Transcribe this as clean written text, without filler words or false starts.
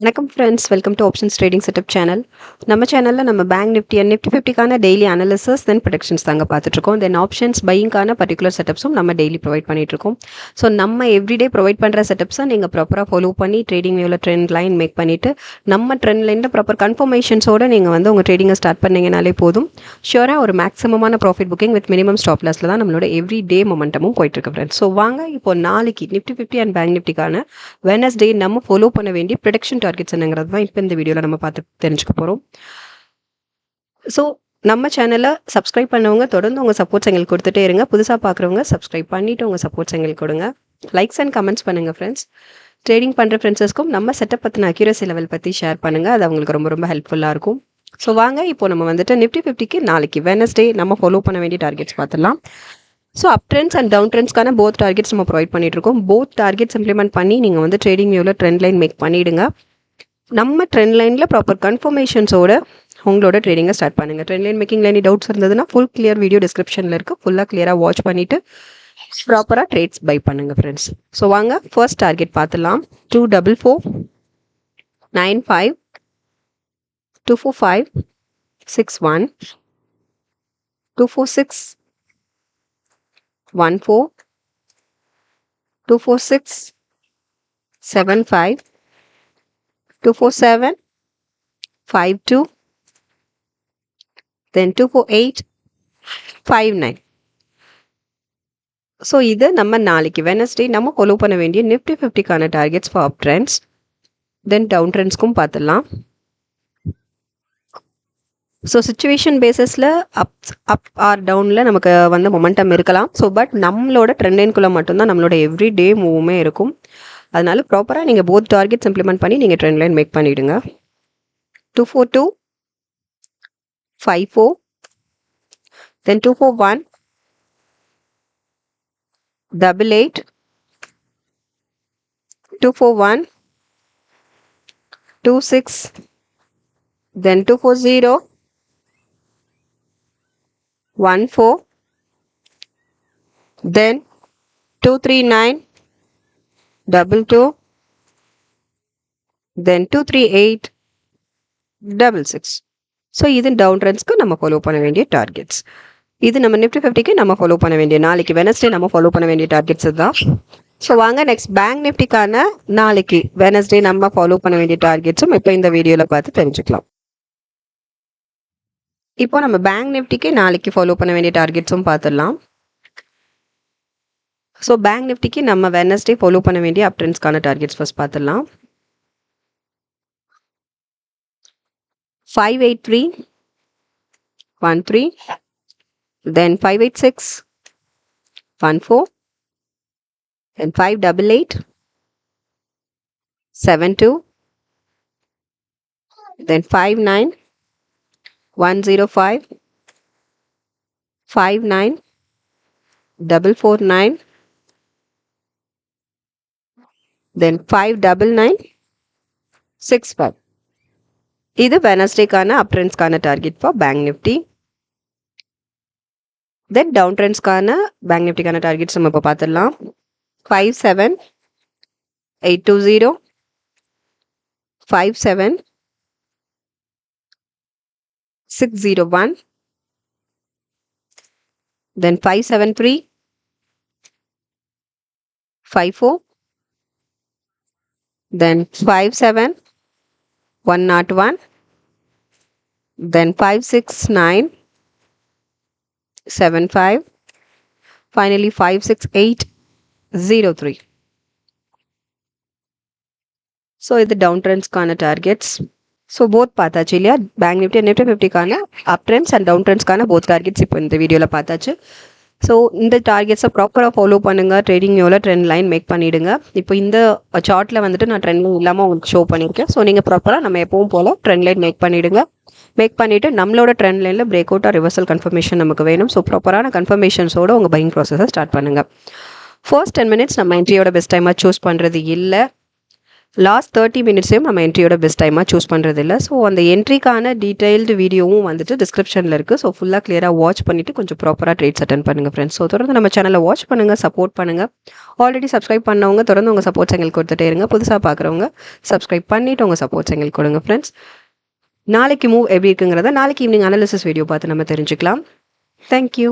வணக்கம் friends, welcome to options trading setup channel. நம்ம சேனலில் நம்ம பேங்க் நிஃப்டி அண்ட் நிஃப்டி 50க்கான டெய்லி அனாலிசிஸ் தென் ப்ரொடக்ஷன்ஸ் தாங்க பார்த்துட்ருக்கோம். தென் ஆப்ஷன்ஸ் பையிங்கான பர்டிகுலர் செட்டப்ஸும் நம்ம டெய்லி ப்ரொவைட் பண்ணிகிட்ருக்கோம். ஸோ நம்ம எவ்ரிடே ப்ரொவைட் பண்ணுற செட்டப்ஸை நீங்கள் ப்ராப்பராக ஃபாலோ பண்ணி ட்ரேடிங் வியூவில் ட்ரெண்ட் லைன் மேக் பண்ணிவிட்டு நம்ம ட்ரெண்ட் லைனில் ப்ராப்பர் கன்ஃபர்மேஷன்ஸோடு நீங்கள் வந்து உங்கள் ட்ரேடிங்கை ஸ்டார்ட் பண்ணிங்கனாலே போதும். ஷியோராக ஒரு மேக்ஸிமமான profit booking with minimum stop லாஸில் தான் நம்மளோட எவ்ரி டே மொமெண்டமும் போயிட்டுருக்கு ஃப்ரெண்ட்ஸ். ஸோ வாங்க இப்போ நாளைக்கு நிஃப்டி 50 அண்ட் பேங்க் நிஃப்டிக்கான வெனஸ்டே நம்ம ஃபாலோ பண்ண வேண்டிய ப்ரொடக்ஷன் டார்கெட்ஸ் என்னங்கிறது தான் இப்போ இந்த வீடியோவில் நம்ம பார்த்து தெரிஞ்சுக்க போகிறோம். ஸோ நம்ம சேனலை சப்ஸ்கிரைப் பண்ணவங்க தொடர்ந்து உங்கள் சப்போர்ட்ஸ் எங்களுக்கு கொடுத்துட்டே இருங்க. புதுசாக பார்க்குறவங்க சப்ஸ்கிரைப் பண்ணிவிட்டு உங்கள் சப்போர்ட்ஸ் எங்களுக்கு கொடுங்க. லைக்ஸ் அண்ட் கமெண்ட்ஸ் பண்ணுங்கள் ஃப்ரெண்ட்ஸ். ட்ரேடிங் பண்ணுற ஃப்ரெண்ட்ஸஸ்க்கும் நம்ம செட்டப் பற்றின அக்யூரசி லெவல் பற்றி ஷேர் பண்ணுங்கள். அது அவங்களுக்கு ரொம்ப ரொம்ப ஹெல்ப்ஃபுல்லாக இருக்கும். ஸோ வாங்க இப்போ நம்ம வந்துட்டு நிஃப்டி 50க்கு நாளைக்கு வெனஸ்டே நம்ம ஃபாலோ பண்ண வேண்டிய டார்கெட்ஸ் பார்த்துடலாம். So up trends and down ட்ரெண்ட்ஸ்க்கான போத் டார்கெட்ஸ் நம்ம ப்ரொவைட் பண்ணிட்டுருக்கோம். போத் டார்கெட்ஸ் இம்ப்ளிமெண்ட் பண்ணி நீங்கள் வந்து ட்ரேடிங் வியூவில் ட்ரெண்ட் லைன் மேக் பண்ணிவிடுங்க. நம்ம ட்ரெண்ட் லைனில் ப்ராப்பர் கன்ஃபர்மேஷன்ஸோட உங்களோட ட்ரேடிங்கை ஸ்டார்ட் பண்ணுங்கள். ட்ரெண்ட் லைன் மேக்கிங்கில் எனி டவுட்ஸ் இருந்ததுன்னா ஃபுல் கிளியர் வீடியோ டிஸ்கிரிப்ஷனில் இருக்குது. ஃபுல்லாக கிளியராக வாட்ச் பண்ணிவிட்டு ப்ராப்பராக ட்ரேட்ஸ் பை பண்ணுங்கள் ஃப்ரெண்ட்ஸ். ஸோ வாங்க ஃபர்ஸ்ட் டார்கெட் பார்த்துலாம். 24495 24561 24614 24675 24752 then 24859. ஸோ இது நம்ம நாளைக்கு வெனஸ்டே நம்ம ஃபாலோ பண்ண வேண்டிய நிஃப்டி 50க்கான targets for up trends. Then down ட்ரெண்ட்ஸ்க்கும் பார்த்துடலாம். ஸோ சிச்சுவேஷன் பேஸஸில் அப் ஆர் டவுனில் நமக்கு வந்து மொமெண்டம் இருக்கலாம். ஸோ பட் நம்மளோட ட்ரெண்ட் லைனுக்குள்ளே மட்டும்தான் நம்மளோட எவ்ரி டே மூவுமே இருக்கும். அதனால ப்ராப்பராக நீங்கள் போத் டார்கெட்ஸ் இம்ப்ளிமெண்ட் பண்ணி நீங்கள் ட்ரெண்ட் லைன் மேக் பண்ணிவிடுங்க. 24254 then 241 88 241 26 then 240 14 then 239 22 then 238 66. So இது டவுன் ட்ரெண்ட்ஸ்க்கு நம்ம ஃபாலோ பண்ண வேண்டிய டார்கெட்ஸ். இது நம்ம நிஃப்டி 50க்கு நம்ம ஃபாலோ பண்ண வேண்டிய நாளைக்கு வெனஸ்டே நம்ம ஃபாலோ பண்ண வேண்டிய டார்கெட்ஸ் தான். ஸோ வாங்க நெக்ஸ்ட் பேங்க் நிஃப்டிக்கான நாளைக்கு வெனஸ்டே நம்ம ஃபாலோ பண்ண வேண்டிய டார்கெட்ஸும் இப்போ இந்த வீடியோவில் பார்த்து தெரிஞ்சுக்கலாம். இப்போ நம்ம பேங்க் நிஃப்டிக்கு நாளைக்கு ஃபாலோ பண்ண வேண்டிய டார்கெட்ஸும் பார்த்துடலாம். ஸோ பேங்க் நிஃப்டிக்கு நம்ம வெனஸ்டே ஃபாலோ பண்ண வேண்டிய அப் ட்ரெண்ட்ஸ்க்கான டார்கெட்ஸ் ஃபர்ஸ்ட் பார்த்துடலாம். 58313 then 586 14 then 588 72 then 59 105 59 449 then 599 65. இது வெனஸ்டேக்கான அப் ட்ரெண்ட்ஸ்க்கான target for bank nifty. Then down ட்ரெண்ட்ஸ்க்கான பேங்க் நிஃப்டிக்கான டார்கெட்ஸ் நம்ம இப்போ பார்த்துடலாம். 57820 57601 then 573 54 then 57101 then 56975 finally 56803. So இது டவுன் ட்ரெண்ட்ஸ்க்கான டார்கெட்ஸ். ஸோ போத் பார்த்தாச்சு இல்லையா? பேங்க் நிஃப்டி நிஃப்டி 50க்கான அப் ட்ரெண்ட்ஸ் அண்ட் டவுன் ட்ரெண்ட்ஸ்க்கான போத் டார்கெட்ஸ் இப்போ இந்த வீடியோவில் பார்த்தாச்சு. ஸோ இந்த டார்கெட்ஸை ப்ராப்பராக ஃபாலோ பண்ணுங்கள். ட்ரேடிங் வியூவில் ட்ரெண்ட் லைன் மேக் பண்ணிவிடுங்க. இப்போ இந்த சார்ட்டில் வந்துட்டு நான் ட்ரெண்ட் லைன் இல்லாமல் உங்களுக்கு ஷோ பண்ணியிருக்கேன். ஸோ நீங்கள் ப்ராப்பராக நம்ம எப்பவும் போல் ட்ரெண்ட் லைன் மேக் பண்ணிவிடுங்க. மேக் பண்ணிவிட்டு நம்மளோட ட்ரெண்ட் லைனில் break out or reversal confirmation நமக்கு வேணும். ஸோ ப்ராப்பரான கன்ஃபர்மேஷன்ஸோட உங்கள் பையிங் ப்ராசஸை ஸ்டார்ட் பண்ணுங்கள். ஃபர்ஸ்ட் 10 minutes நம்ம என்ட்ரியோட பெஸ்ட் டைமாக சூஸ் பண்ணுறது இல்லை. லாஸ்ட் 30 மினிட்ஸையும் நம்ம என்ட்ரியோட பெஸ்ட் டைமாக சூஸ் பண்ணுறது இல்லை. ஸோ அந்த என்ட்ரிக்கான டீட்டெயில்டு வீடியோவும் வந்துட்டு டிஸ்கிரிப்ஷனில் இருக்குது. ஸோ ஃபுல்லாக கிளியராக வாட்ச் பண்ணிவிட்டு கொஞ்சம் ப்ராப்பராக ட்ரேட்ஸ் அட்டன் பண்ணுங்கள் ஃப்ரெண்ட்ஸ். ஸோ தொடர்ந்து நம்ம சேனலை வாட்ச் பண்ணுங்கள், சப்போர்ட் பண்ணுங்கள். ஆல்ரெடி சப்ஸ்கிரைப் பண்ணவங்க தொடர்ந்து உங்கள் சப்போர்ட்ஸ் எங்களுக்கு கொடுத்துட்டே இருங்க. புதுசாக பார்க்குறவங்க சப்ஸ்கிரைப் பண்ணிவிட்டு உங்கள் சப்போர்ட்ஸ் எங்களுக்கு கொடுங்க ஃப்ரெண்ட்ஸ். நாளைக்கு மூவ் எப்படி இருக்குங்கிறத நாளைக்கு ஈவினிங் அனாலிசிஸ் வீடியோ பார்த்து நம்ம தெரிஞ்சுக்கலாம். தேங்க்யூ.